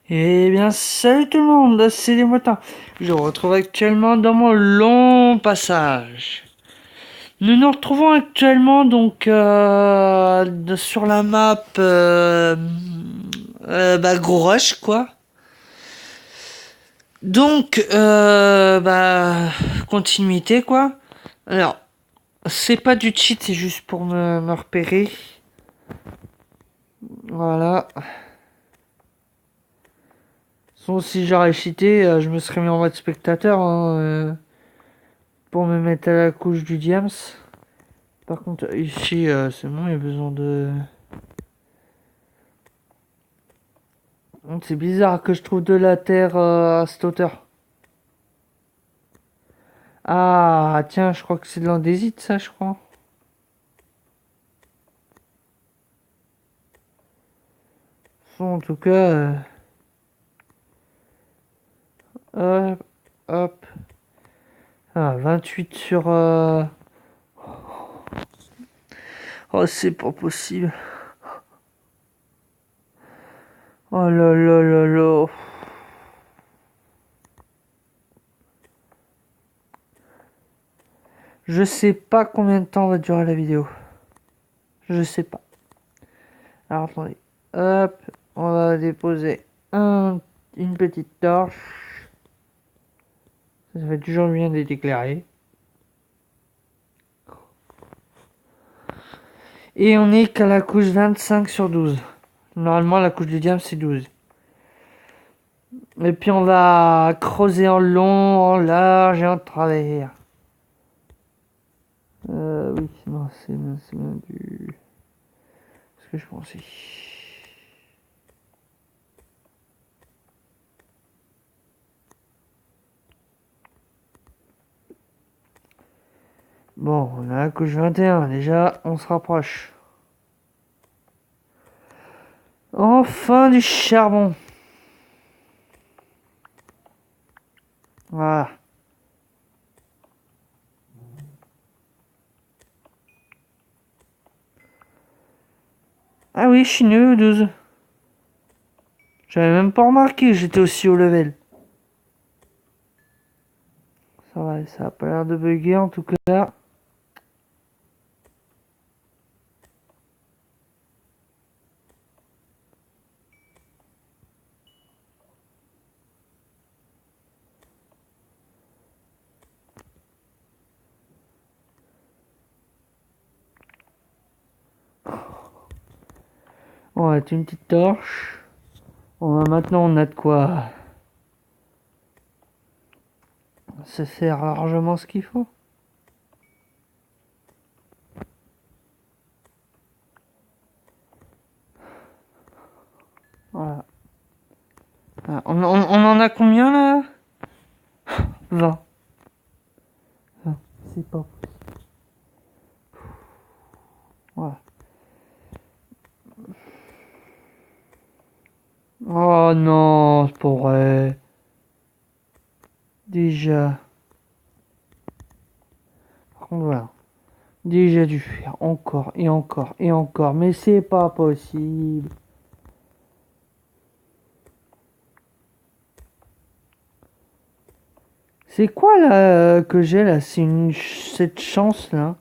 Eh bien, salut tout le monde, c'est les motins. Je vous retrouve actuellement dans mon long passage. Nous nous retrouvons actuellement donc sur la map Gros Rush quoi. Donc continuité quoi. Alors c'est pas du cheat, c'est juste pour me repérer. Voilà. Sinon si j'aurais cheaté, je me serais mis en mode spectateur hein, pour me mettre à la couche du Diams. Par contre, ici, c'est bon, il y a besoin de... C'est bizarre que je trouve de la terre à cette hauteur. Ah, tiens, je crois que c'est de l'andésite, ça, je crois. Bon, en tout cas, hop, hop. Ah, 28 sur... Oh, c'est pas possible. Oh là là là là. Je sais pas combien de temps va durer la vidéo. Je sais pas. Alors, attendez. Hop, on va déposer une petite torche. Ça fait toujours bien d'être éclairé. Et on est qu'à la couche 25 sur 12. Normalement, la couche du diamant, c'est 12. Et puis, on va creuser en long, en large et en travers. Oui, non, c'est bien du... ce que je pensais. Bon, on a la couche 21. Déjà, on se rapproche. Enfin, du charbon. Voilà. Ah oui, je suis nul, 12. J'avais même pas remarqué que j'étais aussi haut level. Ça a pas l'air de bugger en tout cas. On va mettre une petite torche. Maintenant, on a de quoi se faire largement ce qu'il faut. Voilà. Ah, on en a combien là? 20. Ah, c'est pas. Voilà. Oh non, c'est pas vrai. Déjà. Par contre, voilà. Déjà dû faire encore et encore et encore. Mais c'est pas possible. C'est quoi là que j'ai là? C'est cette chance là.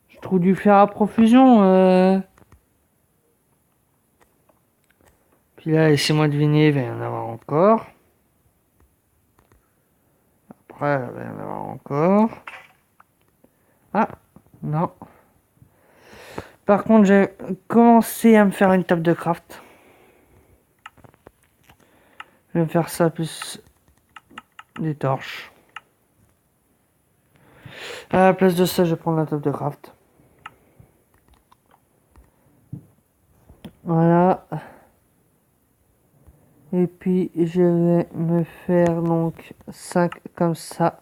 Je trouve du fer à profusion. Puis là, laissez-moi deviner, il va y en avoir encore. Après, il va y en avoir encore. Ah, non. Par contre, j'ai commencé à me faire une table de craft. Je vais me faire ça plus des torches. À la place de ça, je vais prendre la table de craft. Voilà. Et puis, je vais me faire donc 5 comme ça.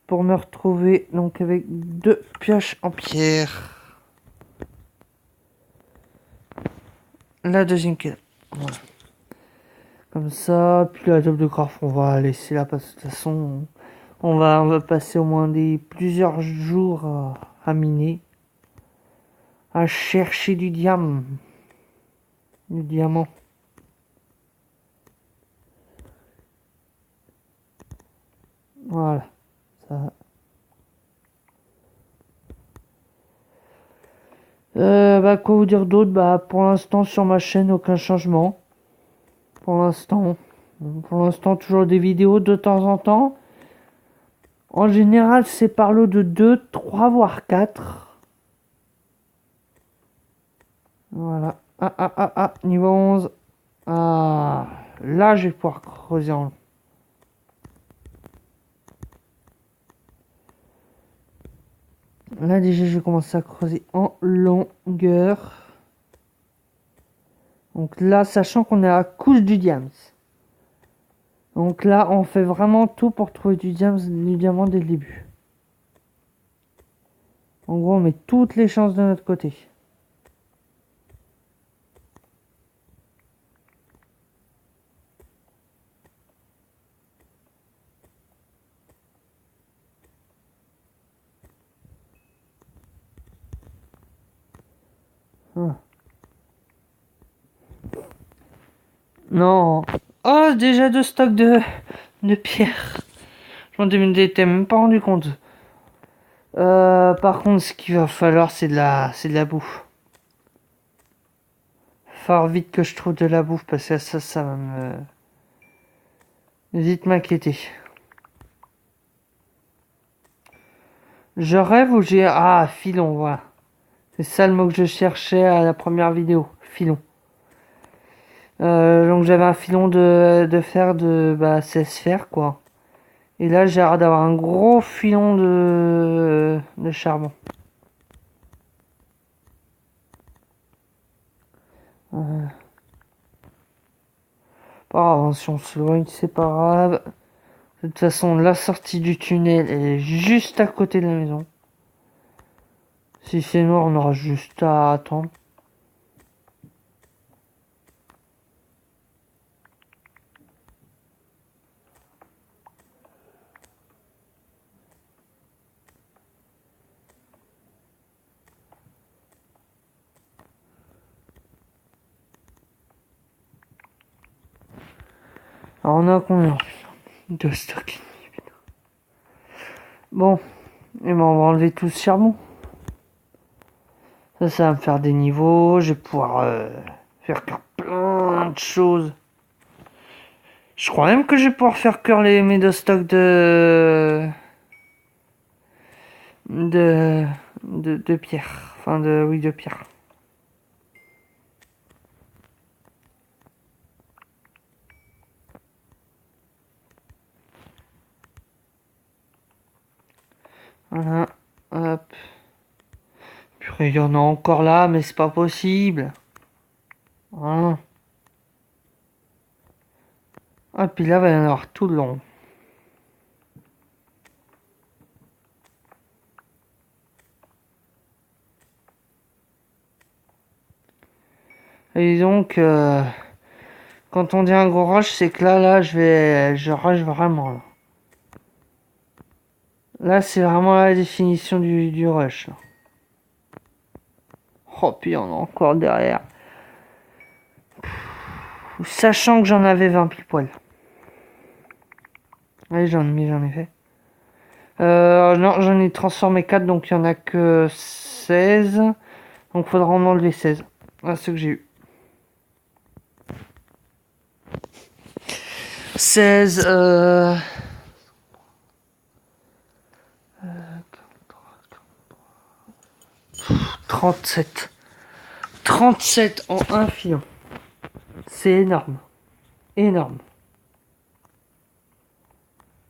Pour me retrouver donc avec 2 pioches en pierre. La deuxième qui est là. Voilà. Comme ça, puis la table de craft, on va laisser là parce que de toute façon, on va passer au moins plusieurs jours à miner, à chercher du diamant. du diamant. Voilà. Ça. Bah, quoi vous dire d'autre? Bah, pour l'instant, sur ma chaîne, aucun changement. Pour l'instant. Pour l'instant, toujours des vidéos de temps en temps. En général, c'est par lot de 2, 3, voire 4. Voilà. Niveau 11. Ah, là, je vais pouvoir creuser en... Là, déjà, je vais commencer à creuser en longueur. Donc là, sachant qu'on est à la couche du diams. Donc là, on fait vraiment tout pour trouver du diamant dès le début. En gros, on met toutes les chances de notre côté. Ah. Non. Oh, déjà deux stocks de pierre. Je m'en étais même pas rendu compte. Par contre, ce qu'il va falloir, c'est de la bouffe. Fort vite que je trouve de la bouffe, parce que ça va me... vite m'inquiéter. Je rêve ou j'ai... Ah, filon, voilà. C'est ça le mot que je cherchais à la première vidéo. Filon. Donc j'avais un filon de fer de 16 sphères, quoi. Et là, j'ai l'air d'avoir un gros filon de charbon. Pas grave, si on se loigne, c'est pas grave. De toute façon, la sortie du tunnel, elle est juste à côté de la maison. Si c'est noir, on aura juste à attendre. Alors on a combien de stock? Bon, et ben on va enlever tout ce charbon. Ça va me faire des niveaux. Je vais pouvoir faire plein de choses. Je crois même que je vais pouvoir faire cuire mes deux stocks de, de pierre. Enfin, oui, de pierre. Voilà, hop. Purée, il y en a encore là, mais c'est pas possible. Voilà. Ah, puis là, il va y en avoir tout le long. Et donc, quand on dit un gros rush, c'est que je rush vraiment. Là, c'est vraiment la définition du rush. Là. Oh, puis on a encore derrière. Sachant que j'en avais 20 pile poil. Allez, j'en ai fait. Non, j'en ai transformé 4, donc il n'y en a que 16. Donc faudra en enlever 16. Voilà ce que j'ai eu. 16, 37. 37 en un filon. C'est énorme. Énorme.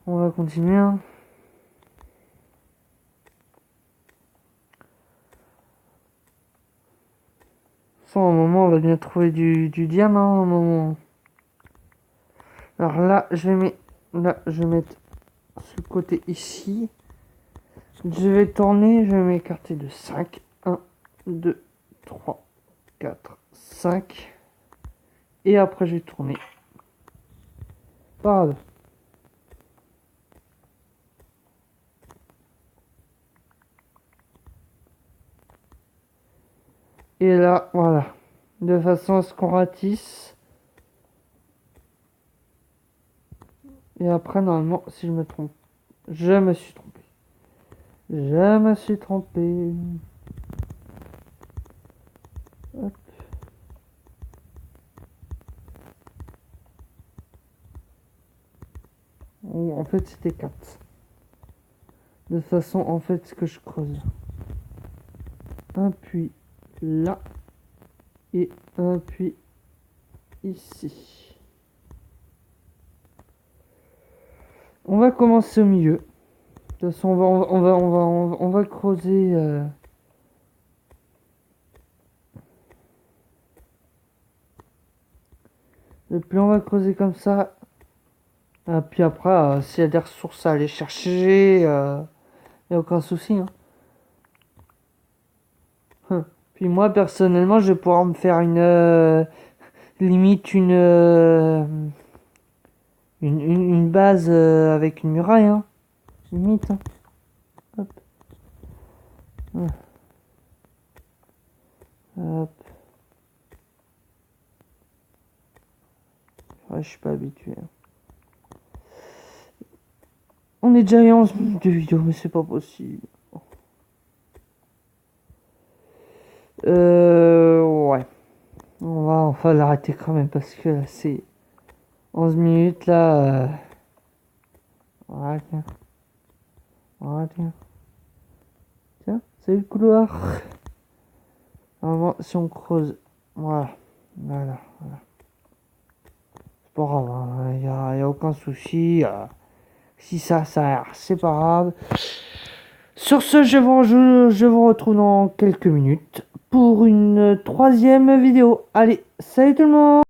On va continuer. Hein. À un moment, on va bien trouver du diamant. Un moment. Alors là, je vais mettre ce côté ici. Je vais tourner, je vais m'écarter de 5. 1, 2, 3, 4, 5. Et après, je vais tourner. Pas grave. Et là, voilà. de façon à ce qu'on ratisse. Et après, normalement, si je me trompe, je me suis trompé. Je me suis trompé. Hop. En fait, c'était 4. De toute façon, en fait, ce que je creuse. Un puits là. Et un puits ici. On va commencer au milieu. De toute façon, on va creuser. Et puis on va creuser comme ça. Et puis après, s'il y a des ressources à aller chercher, y a aucun souci. Hein. Puis moi, personnellement, je vais pouvoir me faire limite une base avec une muraille. Hein. Limite. Hein. Hop. Ouais. Hop. Ouais, je suis pas habitué. Hein. On est déjà à 11 minutes de vidéo, mais c'est pas possible. Ouais. On va l'arrêter quand même parce que là, c'est 11 minutes là. Voilà, tiens. Voilà, tiens. Tiens, c'est le couloir. Normalement, si on creuse. Voilà. Voilà. C'est pas grave, y a aucun souci. Si ça sert, c'est pas grave. Sur ce, je vous retrouve dans quelques minutes pour une troisième vidéo. Allez, salut tout le monde!